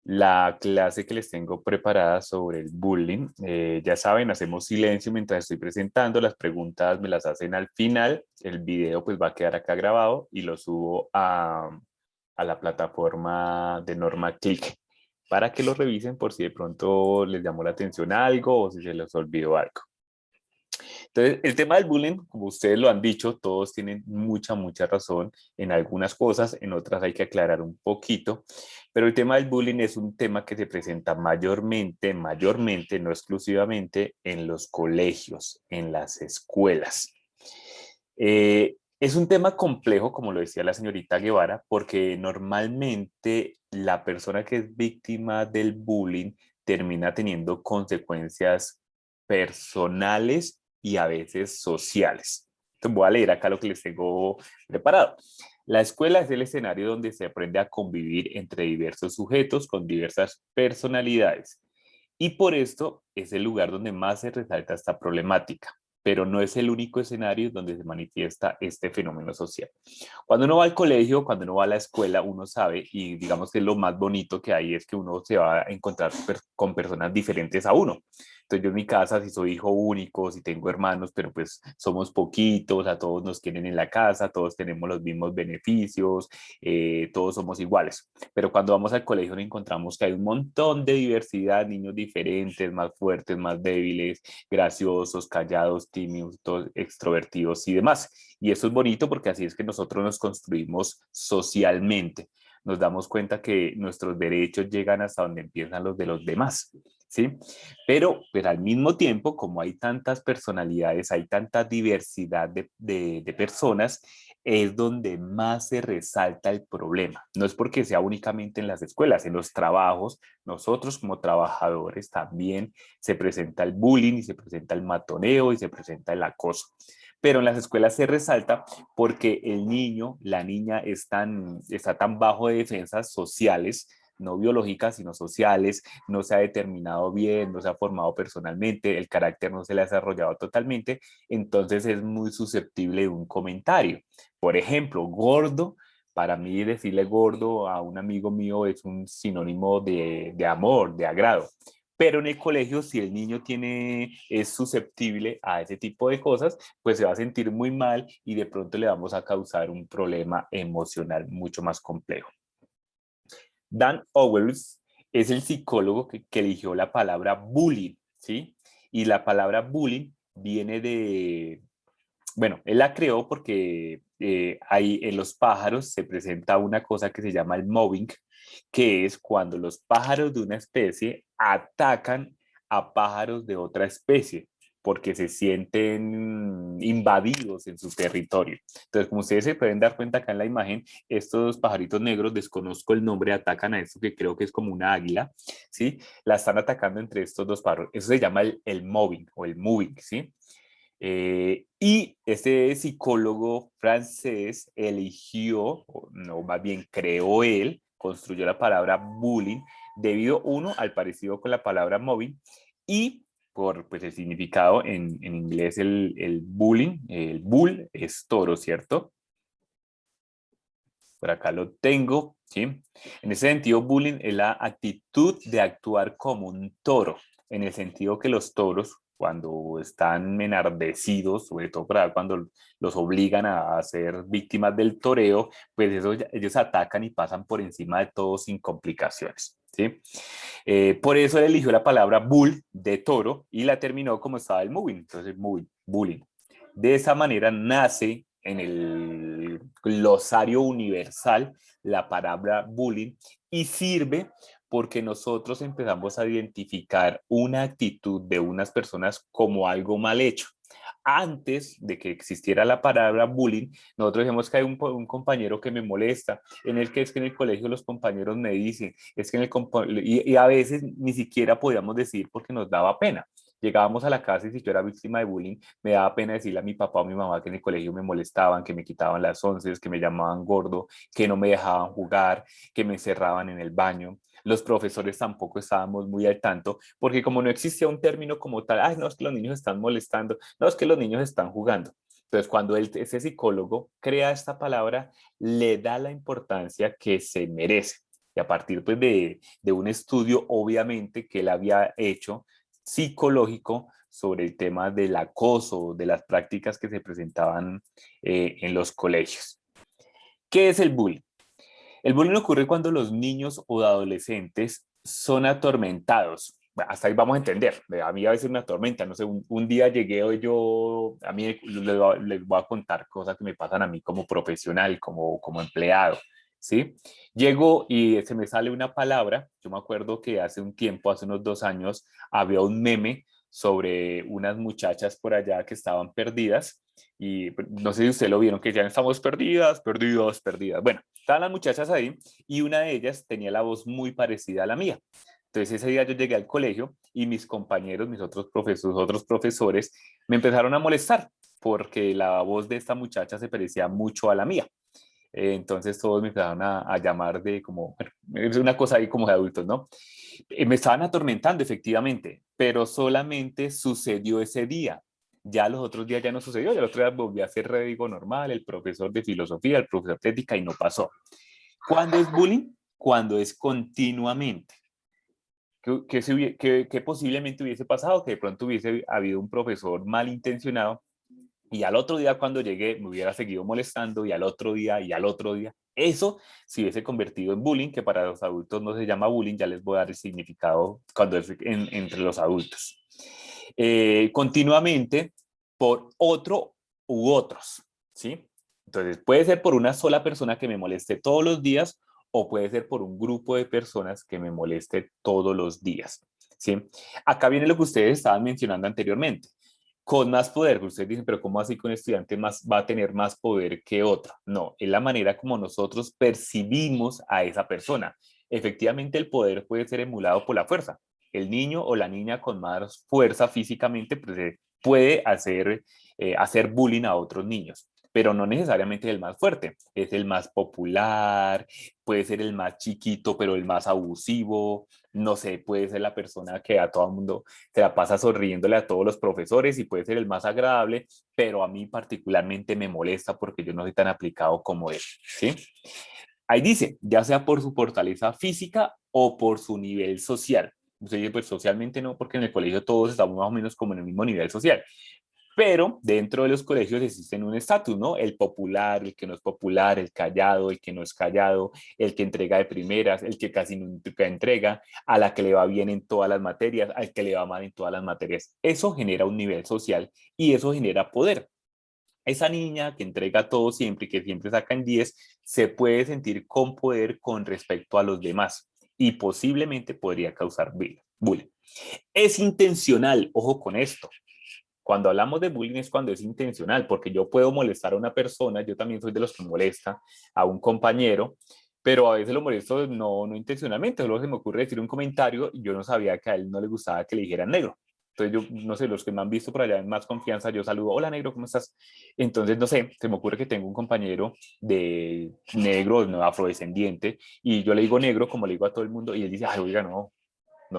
la clase que les tengo preparada sobre el bullying. Ya saben, hacemos silencio mientras estoy presentando, las preguntas me las hacen al final, el video pues va a quedar acá grabado y lo subo a la plataforma de Norma Click para que lo revisen por si de pronto les llamó la atención algo o si se les olvidó algo. Entonces, el tema del bullying, como ustedes lo han dicho, todos tienen mucha razón en algunas cosas, en otras hay que aclarar un poquito, pero el tema del bullying es un tema que se presenta mayormente, no exclusivamente, en los colegios, en las escuelas. Es un tema complejo, como lo decía la señorita Guevara, porque normalmente la persona que es víctima del bullying termina teniendo consecuencias personales y a veces sociales. Entonces voy a leer acá lo que les tengo preparado. La escuela es el escenario donde se aprende a convivir entre diversos sujetos con diversas personalidades. Y por esto es el lugar donde más se resalta esta problemática, pero no es el único escenario donde se manifiesta este fenómeno social. Cuando uno va al colegio, cuando uno va a la escuela, uno sabe, y digamos que lo más bonito que hay es que uno se va a encontrar con personas diferentes a uno. Entonces yo en mi casa, si soy hijo único, si tengo hermanos, pero pues somos poquitos, a todos nos quieren en la casa, todos tenemos los mismos beneficios, todos somos iguales. Pero cuando vamos al colegio nos encontramos que hay un montón de diversidad, niños diferentes, más fuertes, más débiles, graciosos, callados, tímidos, extrovertidos y demás. Y eso es bonito porque así es que nosotros nos construimos socialmente. Nos damos cuenta que nuestros derechos llegan hasta donde empiezan los de los demás, ¿sí? Pero pues, al mismo tiempo, como hay tantas personalidades, hay tanta diversidad de personas, es donde más se resalta el problema. No es porque sea únicamente en las escuelas, en los trabajos, nosotros como trabajadores también se presenta el bullying y se presenta el matoneo y se presenta el acoso. Pero en las escuelas se resalta porque el niño, la niña está tan bajo de defensas sociales, no biológicas, sino sociales, no se ha determinado bien, no se ha formado personalmente, el carácter no se le ha desarrollado totalmente, entonces es muy susceptible de un comentario. Por ejemplo, gordo, para mí decirle gordo a un amigo mío es un sinónimo de amor, de agrado. Pero en el colegio, si el niño es susceptible a ese tipo de cosas, pues se va a sentir muy mal y de pronto le vamos a causar un problema emocional mucho más complejo. Dan Owens es el psicólogo que eligió la palabra bullying, ¿sí? Y la palabra bullying viene bueno, él la creó porque ahí en los pájaros se presenta una cosa que se llama el mobbing, que es cuando los pájaros de una especie atacan a pájaros de otra especie porque se sienten invadidos en su territorio. Entonces, como ustedes se pueden dar cuenta acá en la imagen, estos pajaritos negros, desconozco el nombre, atacan a esto que creo que es como una águila, ¿sí? La están atacando entre estos dos pájaros. Eso se llama el mobbing o el moving, ¿sí? Y este psicólogo francés eligió, o no, más bien creó él, construyó la palabra bullying, debido uno al parecido con la palabra mobbing y por pues, el significado en inglés el bullying, el bull es toro, ¿cierto? Por acá lo tengo, ¿sí? En ese sentido, bullying es la actitud de actuar como un toro, en el sentido que los toros, cuando están enardecidos, sobre todo cuando los obligan a ser víctimas del toreo, pues ellos atacan y pasan por encima de todo sin complicaciones, ¿sí? Por eso él eligió la palabra bull de toro y la terminó como estaba el moving, entonces moving, bullying. De esa manera nace en el glosario universal la palabra bullying y sirve porque nosotros empezamos a identificar una actitud de unas personas como algo mal hecho. Antes de que existiera la palabra bullying, nosotros decimos que hay un compañero que me molesta, en el que es que en el colegio los compañeros me dicen, es que en y a veces ni siquiera podíamos decir porque nos daba pena. Llegábamos a la casa y si yo era víctima de bullying, me daba pena decirle a mi papá o mi mamá que en el colegio me molestaban, que me quitaban las once, que me llamaban gordo, que no me dejaban jugar, que me encerraban en el baño. Los profesores tampoco estábamos muy al tanto, porque como no existía un término como tal, ay, no, es que los niños están molestando, no, es que los niños están jugando. Entonces, cuando ese psicólogo crea esta palabra, le da la importancia que se merece. y a partir pues, de un estudio, obviamente, que él había hecho psicológico sobre el tema del acoso, de las prácticas que se presentaban en los colegios. ¿Qué es el bullying? El bullying ocurre cuando los niños o adolescentes son atormentados. Bueno, hasta ahí vamos a entender. A mí a veces me atormenta. No sé, un día llegué hoy yo, a mí les voy a contar cosas que me pasan a mí como profesional, como empleado. ¿Sí? Llego y se me sale una palabra. Yo me acuerdo que hace un tiempo, hace unos 2 años, había un meme sobre unas muchachas por allá que estaban perdidas y no sé si ustedes lo vieron, que ya estamos perdidas, perdidas, perdidas. Bueno, estaban las muchachas ahí y una de ellas tenía la voz muy parecida a la mía. Entonces ese día yo llegué al colegio y mis compañeros, mis otros profesores, me empezaron a molestar porque la voz de esta muchacha se parecía mucho a la mía. Entonces todos me empezaron a llamar de como, bueno, es una cosa ahí como de adultos, ¿no? Me estaban atormentando efectivamente, pero solamente sucedió ese día. Ya los otros días ya no sucedió, ya el otro día volví a ser redigo normal, el profesor de filosofía, el profesor de ética y no pasó. ¿Cuándo es bullying? Cuando es continuamente. Que posiblemente hubiese pasado, que de pronto hubiese habido un profesor malintencionado y al otro día cuando llegué me hubiera seguido molestando y al otro día y al otro día. Eso se hubiese convertido en bullying, que para los adultos no se llama bullying, ya les voy a dar el significado cuando es entre los adultos. Continuamente por otro u otros, ¿sí? Entonces puede ser por una sola persona que me moleste todos los días o puede ser por un grupo de personas que me moleste todos los días, ¿sí? Acá viene lo que ustedes estaban mencionando anteriormente con más poder. Ustedes dicen, pero ¿cómo así que un estudiante más va a tener más poder que otro? No, es la manera como nosotros percibimos a esa persona. Efectivamente, el poder puede ser emulado por la fuerza. El niño o la niña con más fuerza físicamente pues, puede hacer bullying a otros niños, pero no necesariamente es el más fuerte, es el más popular, puede ser el más chiquito, pero el más abusivo, no sé, puede ser la persona que a todo el mundo se la pasa sonriéndole a todos los profesores y puede ser el más agradable, pero a mí particularmente me molesta porque yo no soy tan aplicado como él, ¿sí? Ahí dice, ya sea por su fortaleza física o por su nivel social. Usted dice, pues socialmente no, porque en el colegio todos estamos más o menos como en el mismo nivel social. Pero dentro de los colegios existen un estatus, ¿no? El popular, el que no es popular, el callado, el que no es callado, el que entrega de primeras, el que casi nunca entrega, a la que le va bien en todas las materias, al que le va mal en todas las materias. Eso genera un nivel social y eso genera poder. Esa niña que entrega todo siempre y que siempre saca en 10 se puede sentir con poder con respecto a los demás y posiblemente podría causar bullying. Es intencional, ojo con esto. Cuando hablamos de bullying es cuando es intencional, porque yo puedo molestar a una persona, yo también soy de los que molesta a un compañero, pero a veces lo molesto no intencionalmente, solo se me ocurre decir un comentario y yo no sabía que a él no le gustaba que le dijeran negro. Entonces yo, no sé, los que me han visto por allá en más confianza, yo saludo, hola negro, ¿cómo estás? Entonces, no sé, se me ocurre que tengo un compañero de negro, no, afrodescendiente, y yo le digo negro como le digo a todo el mundo, y él dice, ay, oiga, no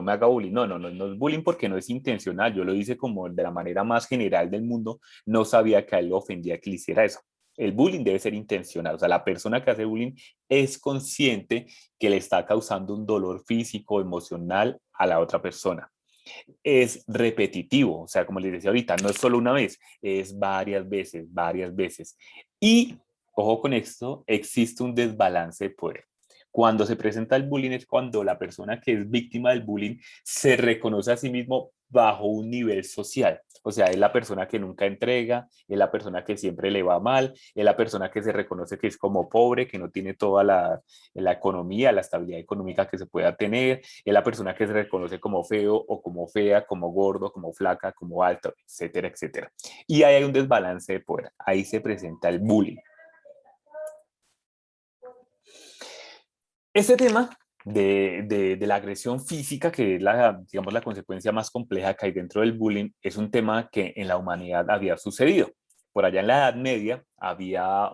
me haga bullying. No es bullying porque no es intencional. Yo lo hice como de la manera más general del mundo. No sabía que a él le ofendía que le hiciera eso. El bullying debe ser intencional. O sea, la persona que hace bullying es consciente que le está causando un dolor físico, emocional a la otra persona. Es repetitivo. O sea, como les decía ahorita, no es solo una vez, es varias veces, varias veces. Y, ojo con esto, existe un desbalance de poder. Cuando se presenta el bullying es cuando la persona que es víctima del bullying se reconoce a sí mismo bajo un nivel social. O sea, es la persona que nunca entrega, es la persona que siempre le va mal, es la persona que se reconoce que es como pobre, que no tiene toda la economía, la estabilidad económica que se pueda tener, es la persona que se reconoce como feo o como fea, como gordo, como flaca, como alto, etcétera, etcétera. Y ahí hay un desbalance de poder. Ahí se presenta el bullying. Este tema de la agresión física, que es digamos, la consecuencia más compleja que hay dentro del bullying, es un tema que en la humanidad había sucedido. Por allá en la Edad Media había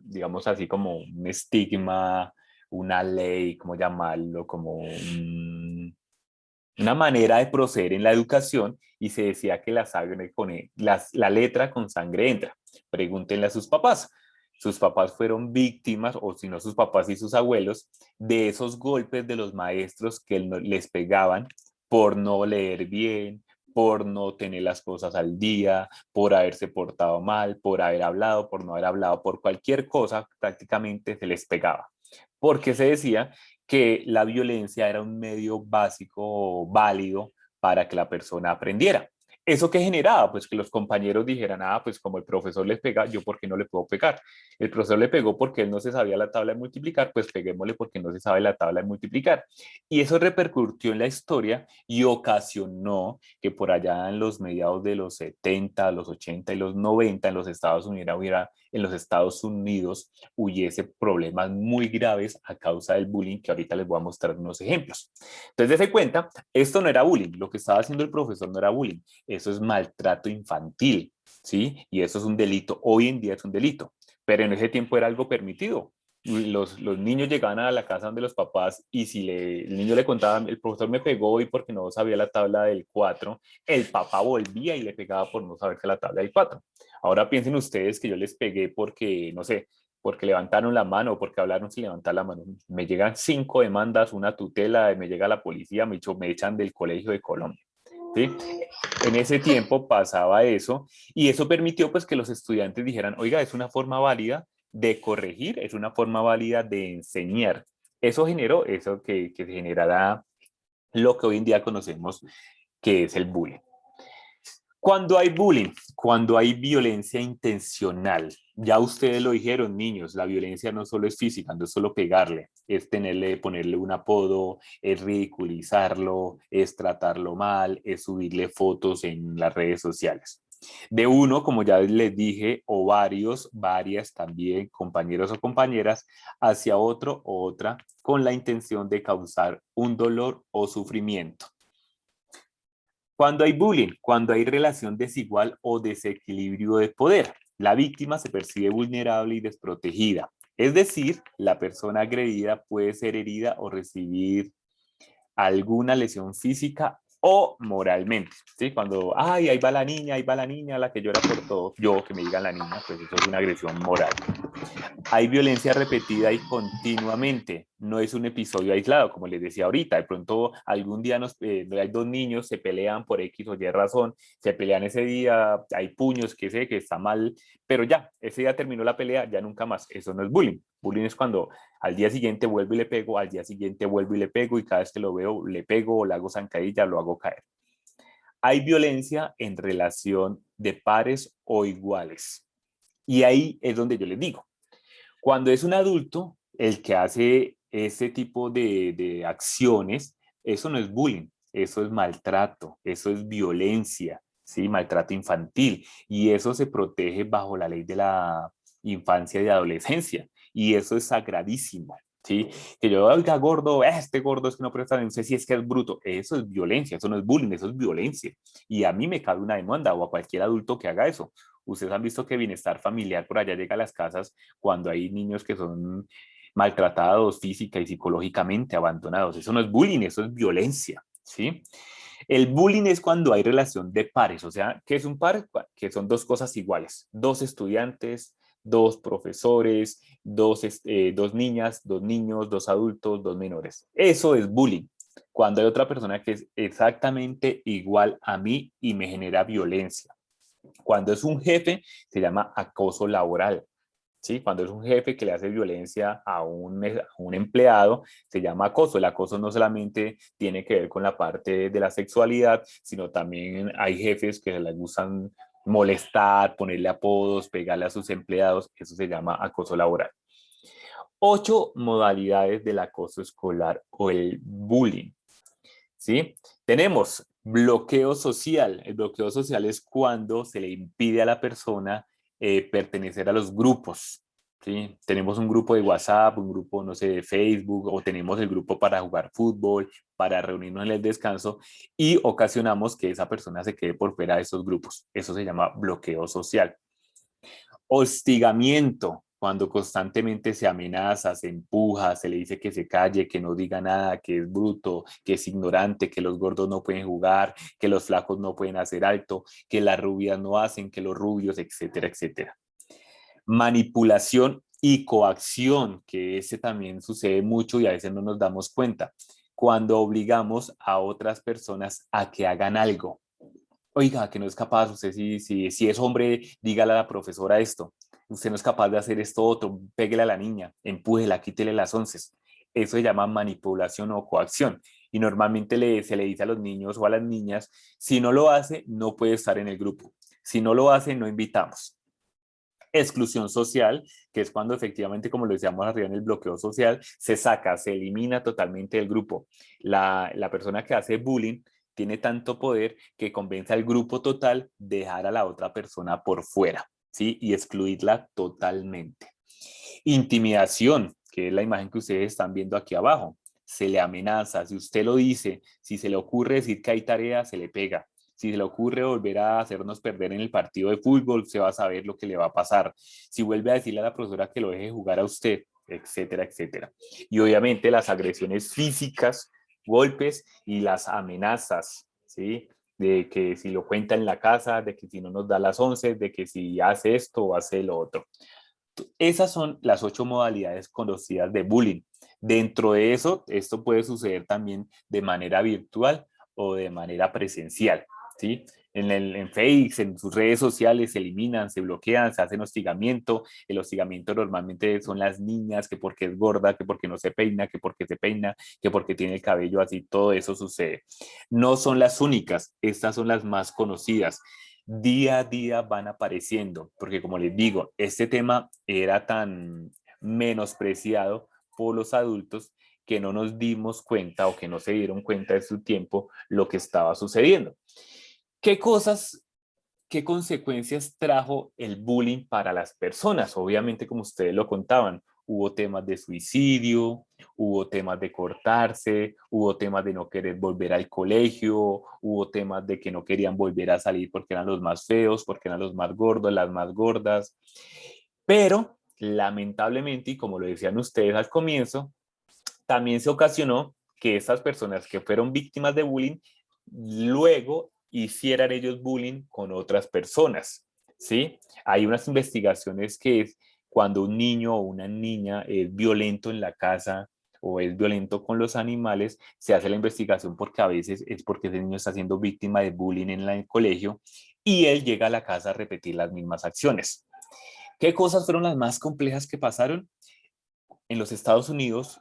digamos así como un estigma, una ley, ¿cómo llamarlo? Como una manera de proceder en la educación y se decía que la letra con sangre entra. Pregúntenle a sus papás. sus papás fueron víctimas, o si no sus papás y sus abuelos, de esos golpes de los maestros que les pegaban por no leer bien, por no tener las cosas al día, por haberse portado mal, por haber hablado, por no haber hablado, por cualquier cosa prácticamente se les pegaba. Porque se decía que la violencia era un medio básico válido para que la persona aprendiera. ¿Eso qué generaba? Pues que los compañeros dijeran, ah, pues como el profesor les pega, yo por qué no le puedo pegar. El profesor le pegó porque él no se sabía la tabla de multiplicar, pues peguémosle porque no se sabe la tabla de multiplicar. Y eso repercutió en la historia y ocasionó que por allá en los mediados de los 70, los 80 y los 90 en los Estados Unidos hubiese problemas muy graves a causa del bullying, que ahorita les voy a mostrar unos ejemplos. Entonces, dése cuenta, esto no era bullying, lo que estaba haciendo el profesor no era bullying, eso es maltrato infantil, ¿sí? Y eso es un delito, hoy en día es un delito, pero en ese tiempo era algo permitido. Los niños llegaban a la casa donde los papás y si el niño le contaba, el profesor me pegó hoy porque no sabía la tabla del 4, el papá volvía y le pegaba por no saberse la tabla del 4. Ahora piensen ustedes que yo les pegué porque, no sé, porque levantaron la mano o porque hablaron sin levantar la mano. Me llegan 5 demandas, una tutela, me llega la policía, me echan del colegio de Colombia. ¿Sí? En ese tiempo pasaba eso y eso permitió pues que los estudiantes dijeran, oiga, es una forma válida de corregir, es una forma válida de enseñar. Eso generó eso que generará lo que hoy en día conocemos que es el bullying. Cuando hay bullying, cuando hay violencia intencional, ya ustedes lo dijeron, niños, la violencia no solo es física, no es solo pegarle, es ponerle un apodo, es ridiculizarlo, es tratarlo mal, es subirle fotos en las redes sociales. De uno, como ya les dije, o varias también, compañeros o compañeras, hacia otro o otra, con la intención de causar un dolor o sufrimiento. Cuando hay bullying, cuando hay relación desigual o desequilibrio de poder, la víctima se percibe vulnerable y desprotegida. Es decir, la persona agredida puede ser herida o recibir alguna lesión física o moralmente, ¿sí? Cuando, ay, ahí va la niña, la que llora por todo, yo que me digan la niña, pues eso es una agresión moral. Hay violencia repetida y continuamente, no es un episodio aislado, como les decía ahorita, de pronto algún día hay dos niños, se pelean por X o Y razón, se pelean ese día, hay puños, que sé que está mal, pero ya, ese día terminó la pelea, ya nunca más, eso no es bullying. Bullying es cuando al día siguiente vuelvo y le pego, al día siguiente vuelvo y le pego y cada vez que lo veo le pego o le hago zancadilla, lo hago caer. Hay violencia en relación de pares o iguales. Y ahí es donde yo les digo, cuando es un adulto el que hace ese tipo de acciones, eso no es bullying, eso es maltrato, eso es violencia, ¿sí? Maltrato infantil. Y eso se protege bajo la ley de la infancia y de adolescencia. Y eso es sagradísimo. ¿Sí? Que yo, oiga, gordo, este gordo es que no presta, no sé si es que es bruto. Eso es violencia, eso no es bullying, eso es violencia. Y a mí me cabe una demanda o a cualquier adulto que haga eso. Ustedes han visto que Bienestar Familiar por allá llega a las casas cuando hay niños que son maltratados física y psicológicamente, abandonados. Eso no es bullying, eso es violencia, ¿sí? El bullying es cuando hay relación de pares, o sea, ¿qué es un par? Que son dos cosas iguales, dos estudiantes, dos profesores, dos niñas, dos niños, dos adultos, dos menores. Eso es bullying. Cuando hay otra persona que es exactamente igual a mí y me genera violencia. Cuando es un jefe, se llama acoso laboral. ¿Sí? Cuando es un jefe que le hace violencia a un empleado, se llama acoso. El acoso no solamente tiene que ver con la parte de la sexualidad, sino también hay jefes que les gustan molestar, ponerle apodos, pegarle a sus empleados. Eso se llama acoso laboral. 8 modalidades del acoso escolar o el bullying. ¿Sí? Tenemos bloqueo social. El bloqueo social es cuando se le impide a la persona pertenecer a los grupos. ¿Sí? Tenemos un grupo de WhatsApp, un grupo, no sé, de Facebook, o tenemos el grupo para jugar fútbol, para reunirnos en el descanso, y ocasionamos que esa persona se quede por fuera de esos grupos. Eso se llama bloqueo social. Hostigamiento, cuando constantemente se amenaza, se empuja, se le dice que se calle, que no diga nada, que es bruto, que es ignorante, que los gordos no pueden jugar, que los flacos no pueden hacer alto, que las rubias no hacen, que los rubios, etcétera, etcétera. Manipulación y coacción, que ese también sucede mucho y a veces no nos damos cuenta. Cuando obligamos a otras personas a que hagan algo. Oiga, que no es capaz, usted si es hombre, dígale a la profesora esto. Usted no es capaz de hacer esto otro, péguele a la niña, empújela, quítele las onces. Eso se llama manipulación o coacción. Y normalmente se le dice a los niños o a las niñas, si no lo hace, no puede estar en el grupo. Si no lo hace, no invitamos. Exclusión social, que es cuando efectivamente, como lo decíamos arriba en el bloqueo social, se saca, se elimina totalmente del grupo. La persona que hace bullying tiene tanto poder que convence al grupo total de dejar a la otra persona por fuera, ¿sí? Y excluirla totalmente. Intimidación, que es la imagen que ustedes están viendo aquí abajo. Se le amenaza, si usted lo dice, si se le ocurre decir que hay tarea, se le pega. Si se le ocurre volver a hacernos perder en el partido de fútbol, se va a saber lo que le va a pasar. Si vuelve a decirle a la profesora que lo deje jugar a usted, etcétera, etcétera. Y obviamente las agresiones físicas, golpes y las amenazas, ¿sí? De que si lo cuenta en la casa, de que si no nos da las 11, de que si hace esto o hace lo otro. Esas son las 8 modalidades conocidas de bullying. Dentro de eso, esto puede suceder también de manera virtual o de manera presencial, ¿sí? En Facebook, en sus redes sociales se eliminan, se bloquean, se hacen hostigamiento. El hostigamiento normalmente son las niñas, que porque es gorda, que porque no se peina, que porque se peina, que porque tiene el cabello así, todo eso sucede. No son las únicas, estas son las más conocidas. Día a día van apareciendo, porque como les digo, este tema era tan menospreciado por los adultos que no nos dimos cuenta o que no se dieron cuenta de su tiempo lo que estaba sucediendo. ¿Qué cosas, qué consecuencias trajo el bullying para las personas? Obviamente, como ustedes lo contaban, hubo temas de suicidio, hubo temas de cortarse, hubo temas de no querer volver al colegio, hubo temas de que no querían volver a salir porque eran los más feos, porque eran los más gordos, las más gordas. Pero, lamentablemente, y como lo decían ustedes al comienzo, también se ocasionó que estas personas que fueron víctimas de bullying luego hicieran ellos bullying con otras personas, ¿sí? Hay unas investigaciones que es cuando un niño o una niña es violento en la casa o es violento con los animales, se hace la investigación porque a veces es porque ese niño está siendo víctima de bullying en el colegio y él llega a la casa a repetir las mismas acciones. ¿Qué cosas fueron las más complejas que pasaron? En los Estados Unidos,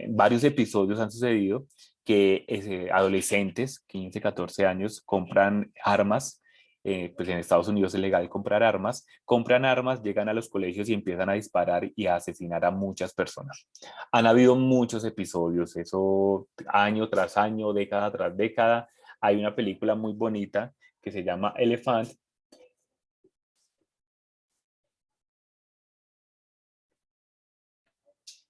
varios episodios han sucedido que adolescentes, 15, 14 años, compran armas. Pues en Estados Unidos es legal compran armas, llegan a los colegios y empiezan a disparar y a asesinar a muchas personas. Han habido muchos episodios, eso año tras año, década tras década. Hay una película muy bonita que se llama Elephant.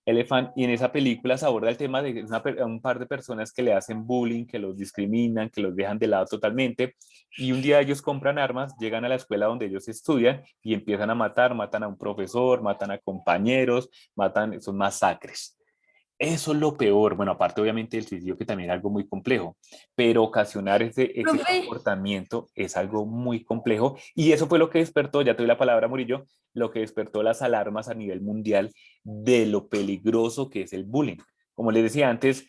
Elephant, y en esa película se aborda el tema de un par de personas que le hacen bullying, que los discriminan, que los dejan de lado totalmente, y un día ellos compran armas, llegan a la escuela donde ellos estudian y empiezan a matar, matan a un profesor, matan a compañeros, matan, son masacres. Eso es lo peor, bueno, aparte obviamente del suicidio, que también es algo muy complejo, pero ocasionar ese Profe, comportamiento es algo muy complejo y eso fue lo que despertó, ya te doy la palabra Murillo, lo que despertó las alarmas a nivel mundial de lo peligroso que es el bullying. Como les decía antes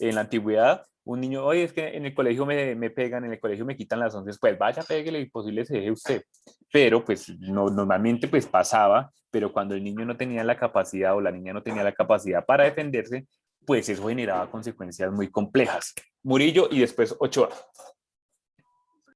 en la antigüedad, un niño, oye, es que en el colegio me pegan, en el colegio me quitan las once, pues vaya, péguele, imposible se deje usted. Pero pues no, normalmente pues pasaba, pero cuando el niño no tenía la capacidad o la niña no tenía la capacidad para defenderse, pues eso generaba consecuencias muy complejas. Murillo y después Ochoa.